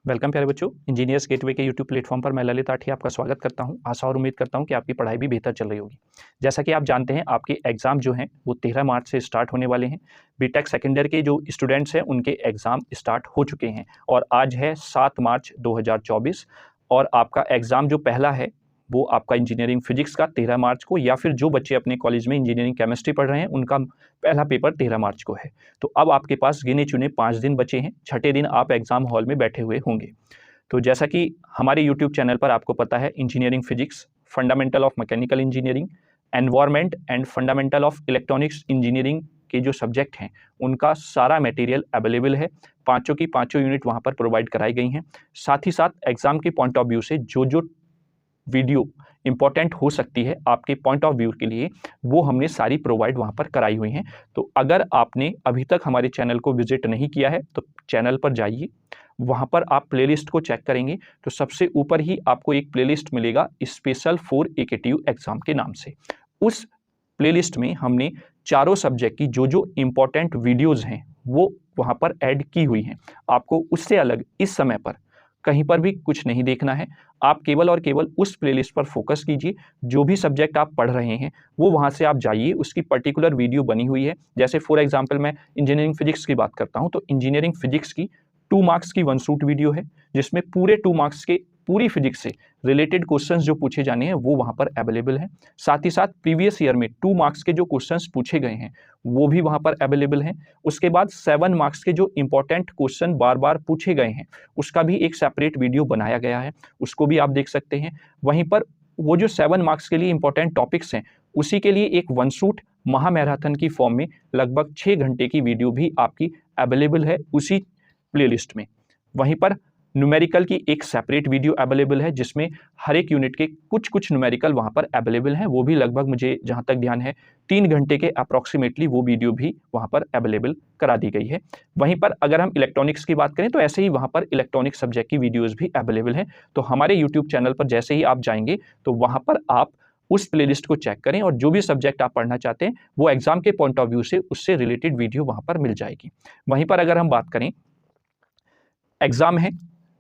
Welcome प्यारे बच्चों, engineers gateway के यूट्यूब प्लेटफॉर्म पर मैं ललित आठी आपका स्वागत करता हूं। आशा और उम्मीद करता हूं कि आपकी पढ़ाई भी बेहतर चल रही होगी। जैसा कि आप जानते हैं, आपके एग्ज़ाम जो हैं वो 13 मार्च से स्टार्ट होने वाले हैं। बीटेक सेकेंड ईयर के जो स्टूडेंट्स हैं उनके एग्ज़ाम स्टार्ट हो चुके हैं और आज है 7 मार्च 2024 और आपका एग्ज़ाम जो पहला है वो आपका इंजीनियरिंग फिजिक्स का 13 मार्च को, या फिर जो बच्चे अपने कॉलेज में इंजीनियरिंग केमिस्ट्री पढ़ रहे हैं उनका पहला पेपर 13 मार्च को है। तो अब आपके पास गिने चुने 5 दिन बचे हैं। छठे दिन आप एग्ज़ाम हॉल में बैठे हुए होंगे। तो जैसा कि हमारे यूट्यूब चैनल पर आपको पता है, engineering physics, fundamental of mechanical engineering, environment and fundamental of electronics engineering के जो सब्जेक्ट हैं उनका सारा मटेरियल अवेलेबल है। पांचों की पांचों यूनिट वहां पर प्रोवाइड कराई गई हैं। साथ ही साथ एग्जाम के पॉइंट ऑफ व्यू से जो जो वीडियो इंपॉर्टेंट हो सकती है आपके पॉइंट ऑफ व्यू के लिए, वो हमने सारी प्रोवाइड वहाँ पर कराई हुई हैं। तो अगर आपने अभी तक हमारे चैनल को विजिट नहीं किया है तो चैनल पर जाइए, वहाँ पर आप प्लेलिस्ट को चेक करेंगे तो सबसे ऊपर ही आपको एक प्लेलिस्ट मिलेगा स्पेशल फॉर एकेटीयू एग्जाम के नाम से। उस प्लेलिस्ट में हमने चारों सब्जेक्ट की जो जो इम्पोर्टेंट वीडियोज़ हैं वो वहाँ पर ऐड की हुई हैं। आपको उससे अलग इस समय पर कहीं पर भी कुछ नहीं देखना है। आप केवल और केवल उस प्लेलिस्ट पर फोकस कीजिए। जो भी सब्जेक्ट आप पढ़ रहे हैं वो वहाँ से आप जाइए, उसकी पर्टिकुलर वीडियो बनी हुई है। जैसे फॉर एग्जांपल मैं इंजीनियरिंग फिजिक्स की बात करता हूँ तो इंजीनियरिंग फिजिक्स की 2 मार्क्स की वन शूट वीडियो है, जिसमें पूरे 2 मार्क्स के पूरी फिजिक्स से रिलेटेड क्वेश्चंस जो पूछे जाने हैं वो वहाँ पर अवेलेबल है। साथ ही साथ प्रीवियस ईयर में 2 मार्क्स के जो क्वेश्चंस पूछे गए हैं वो भी वहाँ पर अवेलेबल हैं। उसके बाद 7 मार्क्स के जो इंपॉर्टेंट क्वेश्चन बार बार पूछे गए हैं उसका भी एक सेपरेट वीडियो बनाया गया है, उसको भी आप देख सकते हैं। वहीं पर वो जो 7 मार्क्स के लिए इंपॉर्टेंट टॉपिक्स हैं उसी के लिए एक वन शूट महामैराथन की फॉर्म में लगभग 6 घंटे की वीडियो भी आपकी अवेलेबल है उसी प्लेलिस्ट में। वहीं पर न्यूमेरिकल की एक सेपरेट वीडियो अवेलेबल है जिसमें हर एक यूनिट के कुछ कुछ न्यूमेरिकल वहाँ पर अवेलेबल हैं। वो भी लगभग, मुझे जहाँ तक ध्यान है, 3 घंटे के अप्रॉक्सीमेटली वो वीडियो भी वहाँ पर अवेलेबल करा दी गई है। वहीं पर अगर हम इलेक्ट्रॉनिक्स की बात करें तो ऐसे ही वहाँ पर इलेक्ट्रॉनिक सब्जेक्ट की वीडियोज़ भी अवेलेबल हैं। तो हमारे यूट्यूब चैनल पर जैसे ही आप जाएंगे तो वहाँ पर आप उस प्लेलिस्ट को चेक करें और जो भी सब्जेक्ट आप पढ़ना चाहते हैं वो एग्जाम के पॉइंट ऑफ व्यू से उससे रिलेटेड वीडियो वहाँ पर मिल जाएगी। वहीं पर अगर हम बात करें, एग्जाम है,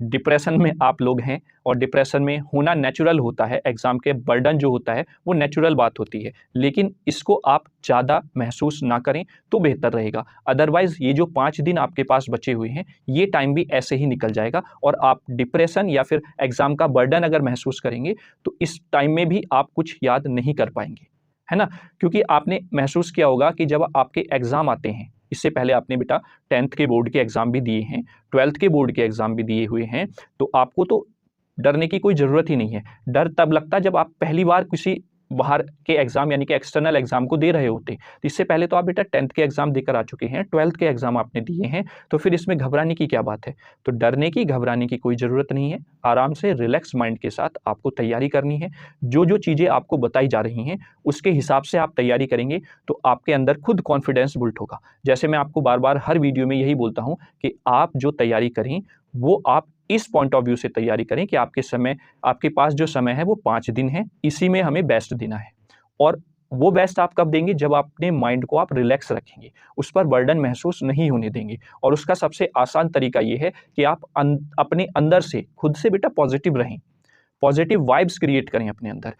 डिप्रेशन में आप लोग हैं और डिप्रेशन में होना नेचुरल होता है। एग्जाम के बर्डन जो होता है वो नेचुरल बात होती है, लेकिन इसको आप ज़्यादा महसूस ना करें तो बेहतर रहेगा। अदरवाइज ये जो 5 दिन आपके पास बचे हुए हैं ये टाइम भी ऐसे ही निकल जाएगा और आप डिप्रेशन या फिर एग्जाम का बर्डन अगर महसूस करेंगे तो इस टाइम में भी आप कुछ याद नहीं कर पाएंगे, है ना। क्योंकि आपने महसूस किया होगा कि जब आपके एग्जाम आते हैं, इससे पहले आपने बेटा 10th के बोर्ड के एग्जाम भी दिए हैं, 12th के बोर्ड के एग्जाम भी दिए हुए हैं, तो आपको तो डरने की कोई ज़रूरत ही नहीं है। डर तब लगता है जब आप पहली बार किसी बाहर के एग्जाम यानी कि एक्सटर्नल एग्जाम को दे रहे होते। तो इससे पहले तो आप बेटा 10th के एग्जाम देकर आ चुके हैं, 12th के एग्जाम आपने दिए हैं, तो फिर इसमें घबराने की क्या बात है। तो डरने की, घबराने की कोई ज़रूरत नहीं है। आराम से रिलैक्स माइंड के साथ आपको तैयारी करनी है। जो जो चीज़ें आपको बताई जा रही हैं उसके हिसाब से आप तैयारी करेंगे तो आपके अंदर खुद कॉन्फिडेंस बिल्ड होगा। जैसे मैं आपको बार बार हर वीडियो में यही बोलता हूँ कि आप जो तैयारी करें वो आप इस पॉइंट ऑफ व्यू से तैयारी करें कि आपके पास जो समय है वो 5 दिन है, इसी में हमें बेस्ट देना है। और वो बेस्ट आप कब देंगे, जब अपने माइंड को आप रिलैक्स रखेंगे, उस पर बर्डन महसूस नहीं होने देंगे। और उसका सबसे आसान तरीका ये है कि आप अपने अंदर से खुद से बेटा पॉजिटिव रहें, पॉजिटिव वाइब्स क्रिएट करें अपने अंदर।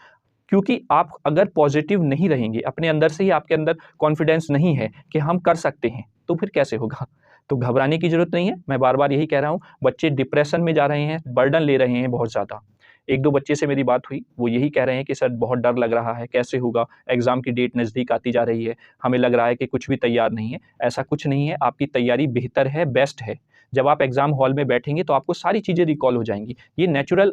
क्योंकि आप अगर पॉजिटिव नहीं रहेंगे, अपने अंदर से ही आपके अंदर कॉन्फिडेंस नहीं है कि हम कर सकते हैं, तो फिर कैसे होगा। तो घबराने की जरूरत नहीं है। मैं बार बार यही कह रहा हूँ, बच्चे डिप्रेशन में जा रहे हैं, बर्डन ले रहे हैं बहुत ज़्यादा। 1-2 बच्चे से मेरी बात हुई, वो यही कह रहे हैं कि सर बहुत डर लग रहा है, कैसे होगा, एग्ज़ाम की डेट नज़दीक आती जा रही है, हमें लग रहा है कि कुछ भी तैयार नहीं है। ऐसा कुछ नहीं है, आपकी तैयारी बेहतर है, बेस्ट है। जब आप एग्ज़ाम हॉल में बैठेंगे तो आपको सारी चीज़ें रिकॉल हो जाएंगी। ये नेचुरल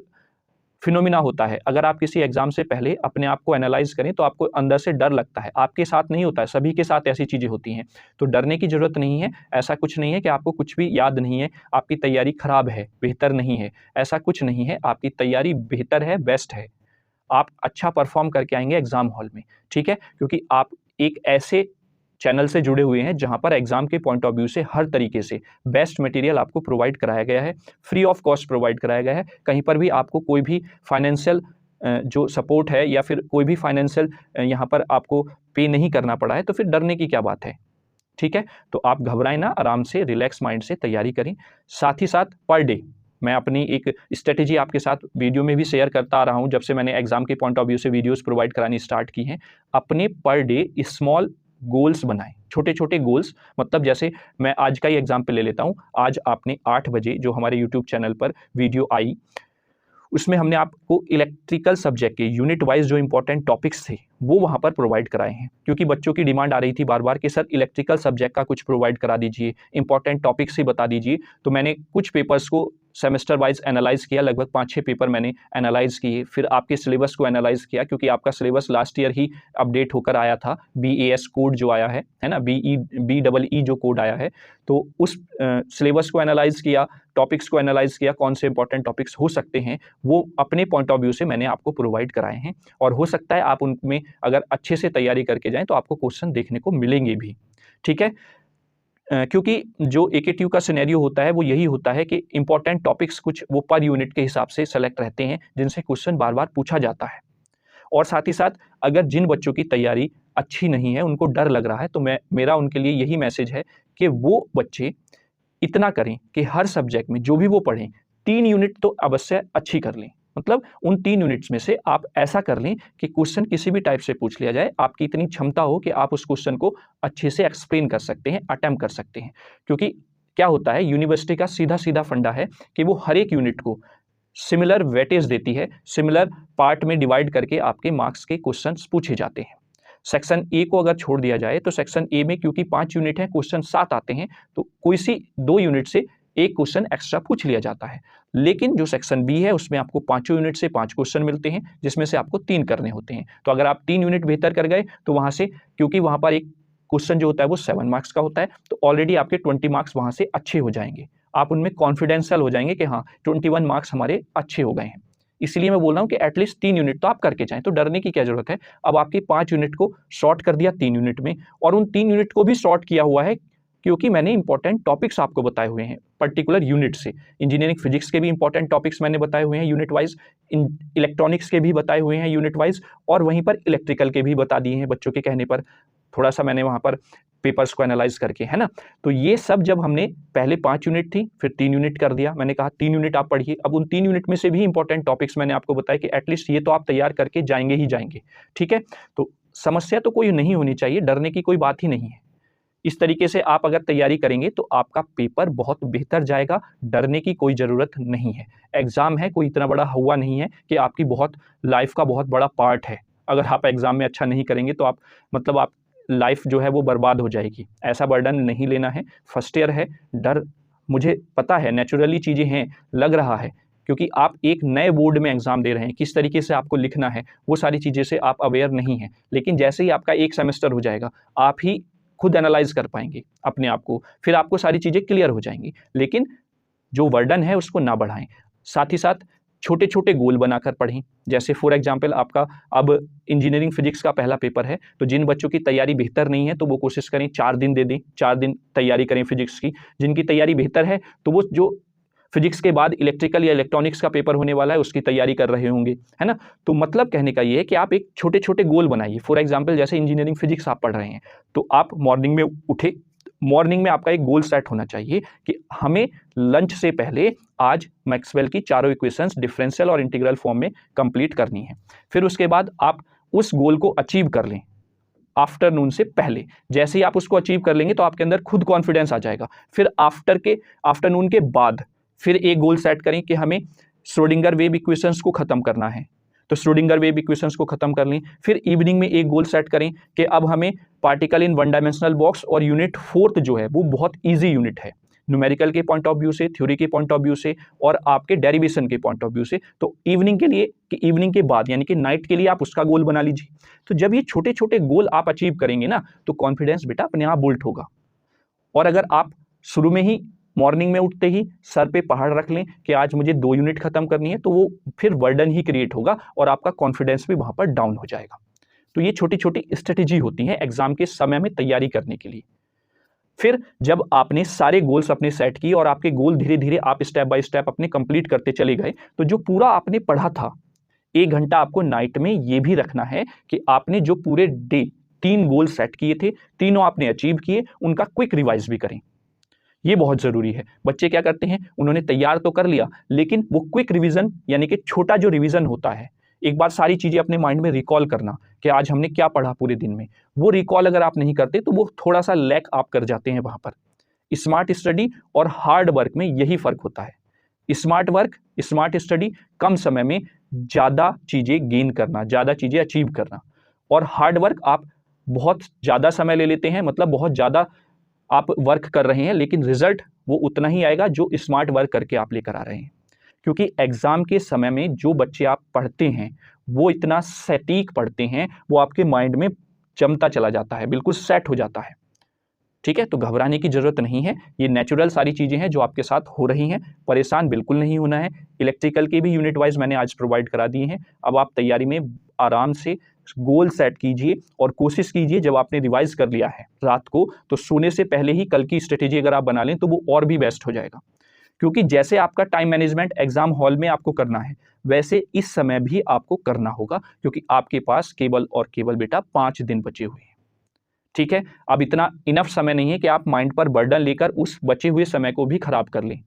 फिनोमिना होता है। अगर आप किसी एग्जाम से पहले अपने आप को एनालाइज करें तो आपको अंदर से डर लगता है। आपके साथ नहीं होता है, सभी के साथ ऐसी चीज़ें होती हैं। तो डरने की ज़रूरत नहीं है। ऐसा कुछ नहीं है कि आपको कुछ भी याद नहीं है, आपकी तैयारी खराब है, बेहतर नहीं है, ऐसा कुछ नहीं है। आपकी तैयारी बेहतर है, बेस्ट है। आप अच्छा परफॉर्म करके आएंगे एग्जाम हॉल में, ठीक है। क्योंकि आप एक ऐसे चैनल से जुड़े हुए हैं जहां पर एग्जाम के पॉइंट ऑफ व्यू से हर तरीके से बेस्ट मटेरियल आपको प्रोवाइड कराया गया है, फ्री ऑफ कॉस्ट प्रोवाइड कराया गया है। कहीं पर भी आपको कोई भी फाइनेंशियल जो सपोर्ट है या फिर कोई भी फाइनेंशियल यहाँ पर आपको पे नहीं करना पड़ा है, तो फिर डरने की क्या बात है, ठीक है। तो आप घबराएं ना, आराम से रिलैक्स माइंड से तैयारी करें। साथ ही साथ पर डे मैं अपनी एक स्ट्रेटेजी आपके साथ वीडियो में भी शेयर करता आ रहा हूँ जब से मैंने एग्जाम के पॉइंट ऑफ व्यू से वीडियोस प्रोवाइड करानी स्टार्ट की हैं। अपने पर डे स्मॉल गोल्स बनाएं, छोटे छोटे गोल्स। मतलब जैसे मैं आज का ही एग्जाम्पल ले लेता हूँ। आज आपने 8 बजे जो हमारे यूट्यूब चैनल पर वीडियो आई, उसमें हमने आपको इलेक्ट्रिकल सब्जेक्ट के यूनिट वाइज जो इंपॉर्टेंट टॉपिक्स थे वो वहाँ पर प्रोवाइड कराए हैं, क्योंकि बच्चों की डिमांड आ रही थी बार बार कि सर इलेक्ट्रिकल सब्जेक्ट का कुछ प्रोवाइड करा दीजिए, इंपॉर्टेंट टॉपिक्स ही बता दीजिए। तो मैंने कुछ पेपर्स को सेमेस्टर वाइज एनालाइज किया, लगभग 5-6 पेपर मैंने एनालाइज किए। फिर आपके सिलेबस को एनालाइज किया, क्योंकि आपका सिलेबस लास्ट ईयर ही अपडेट होकर आया था, BAS कोड जो आया है ना, BEE जो कोड आया है। तो उस सिलेबस को एनालाइज किया, टॉपिक्स को एनालाइज किया, कौन से इंपॉर्टेंट टॉपिक्स हो सकते हैं वो अपने पॉइंट ऑफ व्यू से मैंने आपको प्रोवाइड कराए हैं। और हो सकता है आप उनमें अगर अच्छे से तैयारी करके जाएं तो आपको क्वेश्चन देखने को मिलेंगे भी। ठीक है, क्योंकि जो AKTU का सिनेरियो होता है वो यही होता है कि इंपॉर्टेंट टॉपिक्स कुछ वो पर यूनिट के हिसाब से सेलेक्ट रहते हैं, जिनसे क्वेश्चन बार बार पूछा जाता है। और साथ ही साथ अगर जिन बच्चों की तैयारी अच्छी नहीं है, उनको डर लग रहा है, तो मेरा उनके लिए यही मैसेज है कि वो बच्चे इतना करें कि हर सब्जेक्ट में जो भी वो पढ़ें 3 यूनिट तो अवश्य अच्छी कर लें। मतलब उन 3 यूनिट्स में से आप ऐसा कर लें कि क्वेश्चन किसी भी टाइप से पूछ लिया जाए, आपकी इतनी क्षमता हो कि आप उस क्वेश्चन को अच्छे से एक्सप्लेन कर सकते हैं, अटेम्प्ट कर सकते हैं। क्योंकि क्या होता है, यूनिवर्सिटी का सीधा सीधा फंडा है कि वो हर एक यूनिट को सिमिलर वेटेज देती है, सिमिलर पार्ट में डिवाइड करके आपके मार्क्स के क्वेश्चन पूछे जाते हैं। सेक्शन ए को अगर छोड़ दिया जाए तो सेक्शन ए में क्योंकि 5 यूनिट है, क्वेश्चन 7 आते हैं, तो कोई सी 2 यूनिट से एक क्वेश्चन एक्स्ट्रा पूछ लिया जाता है। लेकिन जो सेक्शन बी है उसमें आपको 5 यूनिट से 5 क्वेश्चन मिलते हैं, जिसमें से आपको 3 करने होते हैं। तो अगर आप 3 यूनिट बेहतर कर गए तो वहां से, क्योंकि वहां पर एक क्वेश्चन जो होता है वो 7 मार्क्स का होता है, तो ऑलरेडी आपके 20 मार्क्स वहां से अच्छे हो जाएंगे। आप उनमें कॉन्फिडेंशियल हो जाएंगे कि हाँ 21 मार्क्स हमारे अच्छे हो गए हैं। इसलिए मैं बोल रहा हूँ कि एटलीस्ट 3 यूनिट तो आप करके जाएं, तो डरने की क्या जरूरत है। अब आपकी 5 यूनिट को शॉर्ट कर दिया 3 यूनिट में, और उन 3 यूनिट को भी शॉर्ट किया हुआ है क्योंकि मैंने इंपॉर्टेंट टॉपिक्स आपको बताए हुए हैं पर्टिकुलर यूनिट से। इंजीनियरिंग फिजिक्स के भी इंपॉर्टेंट टॉपिक्स मैंने बताए हुए हैं यूनिट वाइज, इलेक्ट्रॉनिक्स के भी बताए हुए हैं यूनिट वाइज, और वहीं पर इलेक्ट्रिकल के भी बता दिए हैं बच्चों के कहने पर। थोड़ा सा मैंने वहाँ पर पेपर्स को एनालाइज करके, है ना। तो ये सब जब हमने पहले 5 यूनिट थी, फिर 3 यूनिट कर दिया, मैंने कहा 3 यूनिट आप पढ़िए। अब उन 3 यूनिट में से भी इंपॉर्टेंट टॉपिक्स मैंने आपको बताया कि एटलीस्ट ये तो आप तैयार करके जाएंगे ही जाएंगे। ठीक है, तो समस्या तो कोई नहीं होनी चाहिए, डरने की कोई बात ही नहीं है। इस तरीके से आप अगर तैयारी करेंगे तो आपका पेपर बहुत बेहतर जाएगा, डरने की कोई ज़रूरत नहीं है। एग्ज़ाम है, कोई इतना बड़ा हुआ नहीं है कि आपकी बहुत लाइफ का बहुत बड़ा पार्ट है। अगर आप एग्ज़ाम में अच्छा नहीं करेंगे तो आप मतलब आप लाइफ जो है वो बर्बाद हो जाएगी। ऐसा बर्डन नहीं लेना है। फर्स्ट ईयर है, डर मुझे पता है, नेचुरली चीज़ें हैं, लग रहा है, क्योंकि आप एक नए बोर्ड में एग्ज़ाम दे रहे हैं, किस तरीके से आपको लिखना है वो सारी चीज़ें से आप अवेयर नहीं हैं। लेकिन जैसे ही आपका एक सेमेस्टर हो जाएगा, आप ही खुद एनालाइज कर पाएंगे अपने आप को, फिर आपको सारी चीज़ें क्लियर हो जाएंगी। लेकिन जो बर्डन है उसको ना बढ़ाएं। साथ ही साथ छोटे छोटे गोल बनाकर पढ़ें। जैसे फॉर एग्जांपल आपका अब इंजीनियरिंग फिजिक्स का पहला पेपर है, तो जिन बच्चों की तैयारी बेहतर नहीं है तो वो कोशिश करें 4 दिन दे दें, 4 दिन तैयारी करें फिजिक्स की। जिनकी तैयारी बेहतर है तो वो जो फिजिक्स के बाद इलेक्ट्रिकल या इलेक्ट्रॉनिक्स का पेपर होने वाला है उसकी तैयारी कर रहे होंगे, है ना। तो मतलब कहने का ये है कि आप एक छोटे छोटे गोल बनाइए। फॉर एग्जांपल जैसे इंजीनियरिंग फिजिक्स आप पढ़ रहे हैं, तो आप मॉर्निंग में उठे, मॉर्निंग में आपका एक गोल सेट होना चाहिए कि हमें लंच से पहले आज मैक्सवेल की चारों इक्वेशंस डिफरेंशियल और इंटीग्रल फॉर्म में कंप्लीट करनी है। फिर उसके बाद आप उस गोल को अचीव कर लें आफ्टरनून से पहले। जैसे ही आप उसको अचीव कर लेंगे तो आपके अंदर खुद कॉन्फिडेंस आ जाएगा। फिर आफ्टरनून के बाद फिर एक गोल सेट करें कि हमें श्रोडिंगर वेव इक्वेशंस को खत्म करना है, तो श्रोडिंगर वेव इक्वेशंस को खत्म कर लें। फिर इवनिंग में एक गोल सेट करें कि अब हमें particle in one dimensional box और यूनिट 4th जो है वो बहुत ईजी यूनिट है न्यूमेरिकल के पॉइंट ऑफ व्यू से, थ्योरी के पॉइंट ऑफ व्यू से और आपके डेरिवेशन के पॉइंट ऑफ व्यू से। तो इवनिंग के लिए कि इवनिंग के बाद यानी कि नाइट के लिए आप उसका गोल बना लीजिए। तो जब ये छोटे छोटे गोल आप अचीव करेंगे ना, तो कॉन्फिडेंस बेटा अपने आप बुल्ट होगा। और अगर आप शुरू में ही मॉर्निंग में उठते ही सर पे पहाड़ रख लें कि आज मुझे 2 यूनिट खत्म करनी है, तो वो फिर बर्डन ही क्रिएट होगा और आपका कॉन्फिडेंस भी वहां पर डाउन हो जाएगा। तो ये छोटी छोटी स्ट्रेटेजी होती हैं एग्जाम के समय में तैयारी करने के लिए। फिर जब आपने सारे गोल्स अपने सेट किए और आपके गोल धीरे धीरे आप स्टेप बाय स्टेप अपने कंप्लीट करते चले गए, तो जो पूरा आपने पढ़ा था 1 घंटा आपको नाइट में ये भी रखना है कि आपने जो पूरे डे 3 गोल सेट किए थे, तीनों आपने अचीव किए, उनका क्विक रिवाइज भी करें। ये बहुत ज़रूरी है। बच्चे क्या करते हैं, उन्होंने तैयार तो कर लिया, लेकिन वो क्विक रिवीजन यानी कि छोटा जो रिवीजन होता है, एक बार सारी चीज़ें अपने माइंड में रिकॉल करना कि आज हमने क्या पढ़ा पूरे दिन में, वो रिकॉल अगर आप नहीं करते तो वो थोड़ा सा लैक आप कर जाते हैं वहाँ पर। स्मार्ट स्टडी और हार्ड वर्क में यही फ़र्क होता है। स्मार्ट वर्क, स्मार्ट स्टडी, कम समय में ज़्यादा चीज़ें गेन करना, ज़्यादा चीज़ें अचीव करना। और हार्ड वर्क आप बहुत ज़्यादा समय ले लेते हैं, मतलब बहुत ज़्यादा आप वर्क कर रहे हैं, लेकिन रिजल्ट वो उतना ही आएगा जो स्मार्ट वर्क करके आप लेकर आ रहे हैं। क्योंकि एग्जाम के समय में जो बच्चे आप पढ़ते हैं वो इतना सटीक पढ़ते हैं, वो आपके माइंड में जमता चला जाता है, बिल्कुल सेट हो जाता है। ठीक है, तो घबराने की जरूरत नहीं है, ये नेचुरल सारी चीजें हैं जो आपके साथ हो रही हैं, परेशान बिल्कुल नहीं होना है। इलेक्ट्रिकल के भी यूनिट वाइज मैंने आज प्रोवाइड करा दिए हैं। अब आप तैयारी में आराम से गोल सेट कीजिए और कोशिश कीजिए, जब आपने रिवाइज कर लिया है रात को, तो सोने से पहले ही कल की स्ट्रेटेजी अगर आप बना लें तो वो और भी बेस्ट हो जाएगा। क्योंकि जैसे आपका टाइम मैनेजमेंट एग्जाम हॉल में आपको करना है, वैसे इस समय भी आपको करना होगा, क्योंकि आपके पास केवल और केवल बेटा 5 दिन बचे हुए हैं। ठीक है, अब इतना इनफ समय नहीं है कि आप माइंड पर बर्डन लेकर उस बचे हुए समय को भी खराब कर लें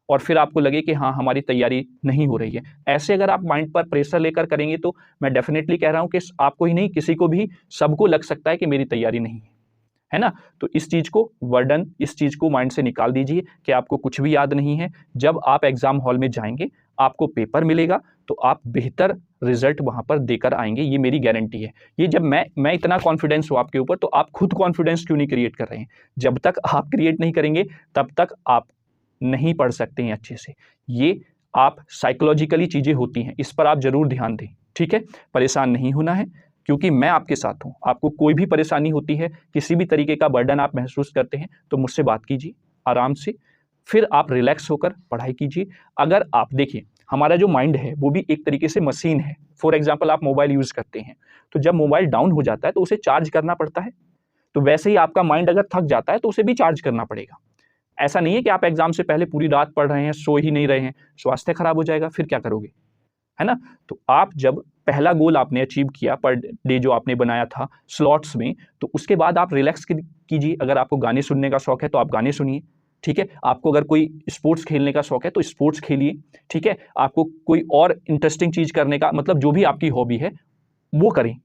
और फिर आपको लगे कि हाँ हमारी तैयारी नहीं हो रही है। ऐसे अगर आप माइंड पर प्रेशर लेकर करेंगे तो मैं डेफिनेटली कह रहा हूं कि आपको ही नहीं, किसी को भी, सबको लग सकता है कि मेरी तैयारी नहीं है ना। तो इस चीज को बर्डन, इस चीज को माइंड से निकाल दीजिए कि आपको कुछ भी याद नहीं है। जब आप एग्जाम हॉल में जाएंगे, आपको पेपर मिलेगा, तो आप बेहतर रिजल्ट वहां पर देकर आएंगे, ये मेरी गारंटी है। ये जब मैं इतना कॉन्फिडेंस हूं आपके ऊपर, तो आप खुद कॉन्फिडेंस क्यों नहीं क्रिएट कर रहे हैं? जब तक आप क्रिएट नहीं करेंगे तब तक आप नहीं पढ़ सकते हैं अच्छे से। ये आप साइकोलॉजिकली चीजें होती हैं, इस पर आप जरूर ध्यान दें। ठीक है, परेशान नहीं होना है, क्योंकि मैं आपके साथ हूं। आपको कोई भी परेशानी होती है, किसी भी तरीके का बर्डन आप महसूस करते हैं, तो मुझसे बात कीजिए आराम से, फिर आप रिलैक्स होकर पढ़ाई कीजिए। अगर आप देखिए, हमारा जो माइंड है वो भी एक तरीके से मशीन है। फॉर एग्जाम्पल, आप मोबाइल यूज करते हैं, तो जब मोबाइल डाउन हो जाता है तो उसे चार्ज करना पड़ता है। तो वैसे ही आपका माइंड अगर थक जाता है तो उसे भी चार्ज करना पड़ेगा। ऐसा नहीं है कि आप एग्जाम से पहले पूरी रात पढ़ रहे हैं, सो ही नहीं रहे हैं, स्वास्थ्य खराब हो जाएगा, फिर क्या करोगे, है ना। तो आप जब पहला गोल आपने अचीव किया पर डे जो आपने बनाया था स्लॉट्स में, तो उसके बाद आप रिलैक्स कीजिए। अगर आपको गाने सुनने का शौक है तो आप गाने सुनिए। ठीक है, आपको अगर कोई स्पोर्ट्स खेलने का शौक है तो स्पोर्ट्स खेलिए। ठीक है, आपको कोई और इंटरेस्टिंग चीज करने का, मतलब जो भी आपकी हॉबी है वो करें,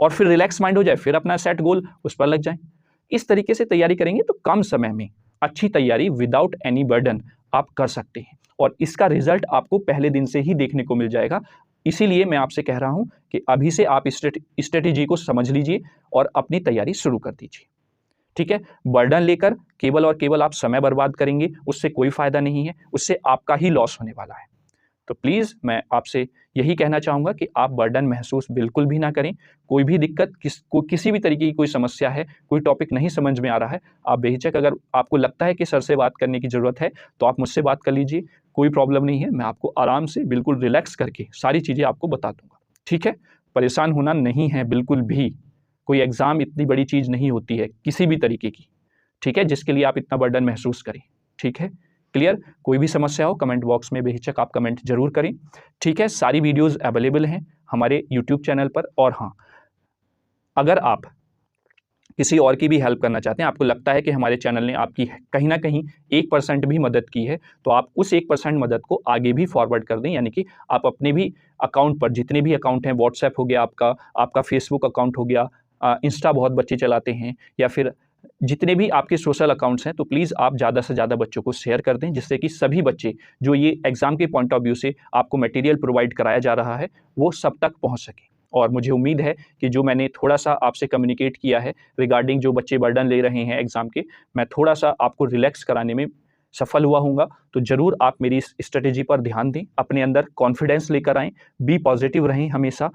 और फिर रिलैक्स माइंड हो जाए, फिर अपना सेट गोल उस पर लग जाए। इस तरीके से तैयारी करेंगे तो कम समय में अच्छी तैयारी विदाउट एनी बर्डन आप कर सकते हैं, और इसका रिजल्ट आपको पहले दिन से ही देखने को मिल जाएगा। इसीलिए मैं आपसे कह रहा हूं कि अभी से आप स्ट्रेटेजी को समझ लीजिए और अपनी तैयारी शुरू कर दीजिए। ठीक है, बर्डन लेकर केवल और केवल आप समय बर्बाद करेंगे, उससे कोई फायदा नहीं है, उससे आपका ही लॉस होने वाला है। तो प्लीज़ मैं आपसे यही कहना चाहूँगा कि आप बर्डन महसूस बिल्कुल भी ना करें। कोई भी दिक्कत, किसी भी तरीके की कोई समस्या है, कोई टॉपिक नहीं समझ में आ रहा है, आप बेहिचक, अगर आपको लगता है कि सर से बात करने की ज़रूरत है तो आप मुझसे बात कर लीजिए, कोई प्रॉब्लम नहीं है। मैं आपको आराम से बिल्कुल रिलैक्स करके सारी चीज़ें आपको बता दूँगा। ठीक है, परेशान होना नहीं है बिल्कुल भी। कोई एग्ज़ाम इतनी बड़ी चीज़ नहीं होती है किसी भी तरीके की, ठीक है, जिसके लिए आप इतना बर्डन महसूस करें। ठीक है, क्लियर। कोई भी समस्या हो कमेंट बॉक्स में बेहिचक आप कमेंट जरूर करें। ठीक है, सारी वीडियोस अवेलेबल हैं हमारे यूट्यूब चैनल पर। और हाँ, अगर आप किसी और की भी हेल्प करना चाहते हैं, आपको लगता है कि हमारे चैनल ने आपकी कहीं ना कहीं 1% भी मदद की है, तो आप उस 1% मदद को आगे भी फॉरवर्ड कर दें। यानी कि आप अपने भी अकाउंट पर, जितने भी अकाउंट हैं, व्हाट्सएप हो गया आपका फेसबुक अकाउंट हो गया, इंस्टा बहुत बच्चे चलाते हैं, या फिर जितने भी आपके सोशल अकाउंट्स हैं, तो प्लीज़ आप ज़्यादा से ज़्यादा बच्चों को शेयर कर दें, जिससे कि सभी बच्चे जो ये एग्ज़ाम के पॉइंट ऑफ व्यू से आपको मटेरियल प्रोवाइड कराया जा रहा है वो सब तक पहुंच सके। और मुझे उम्मीद है कि जो मैंने थोड़ा सा आपसे कम्युनिकेट किया है रिगार्डिंग जो बच्चे बर्डन ले रहे हैं एग्ज़ाम के, मैं थोड़ा सा आपको रिलैक्स कराने में सफल हुआ हूँगा। तो ज़रूर आप मेरी इस स्ट्रेटेजी पर ध्यान दें, अपने अंदर कॉन्फिडेंस लेकर आएँ, बी पॉजिटिव रहें हमेशा,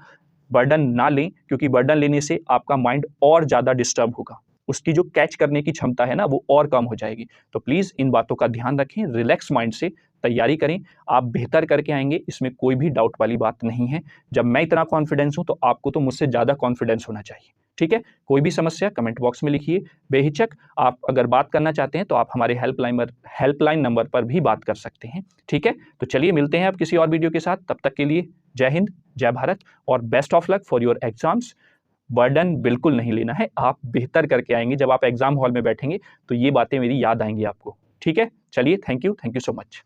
बर्डन ना लें, क्योंकि बर्डन लेने से आपका माइंड और ज़्यादा डिस्टर्ब होगा, उसकी जो कैच करने की क्षमता है ना वो और कम हो जाएगी। तो प्लीज़ इन बातों का ध्यान रखें, रिलैक्स माइंड से तैयारी करें, आप बेहतर करके आएंगे, इसमें कोई भी डाउट वाली बात नहीं है। जब मैं इतना कॉन्फिडेंस हूं तो आपको तो मुझसे ज़्यादा कॉन्फिडेंस होना चाहिए। ठीक है, कोई भी समस्या कमेंट बॉक्स में लिखिए, बेहिचक आप अगर बात करना चाहते हैं तो आप हमारे हेल्पलाइन नंबर पर भी बात कर सकते हैं। ठीक है, तो चलिए मिलते हैं अब किसी और वीडियो के साथ, तब तक के लिए जय हिंद, जय भारत और best of luck for your exams. Burden बिल्कुल नहीं लेना है, आप बेहतर करके आएंगे। जब आप एग्जाम हॉल में बैठेंगे तो ये बातें मेरी याद आएंगी आपको। ठीक है, चलिए, थैंक यू सो मच।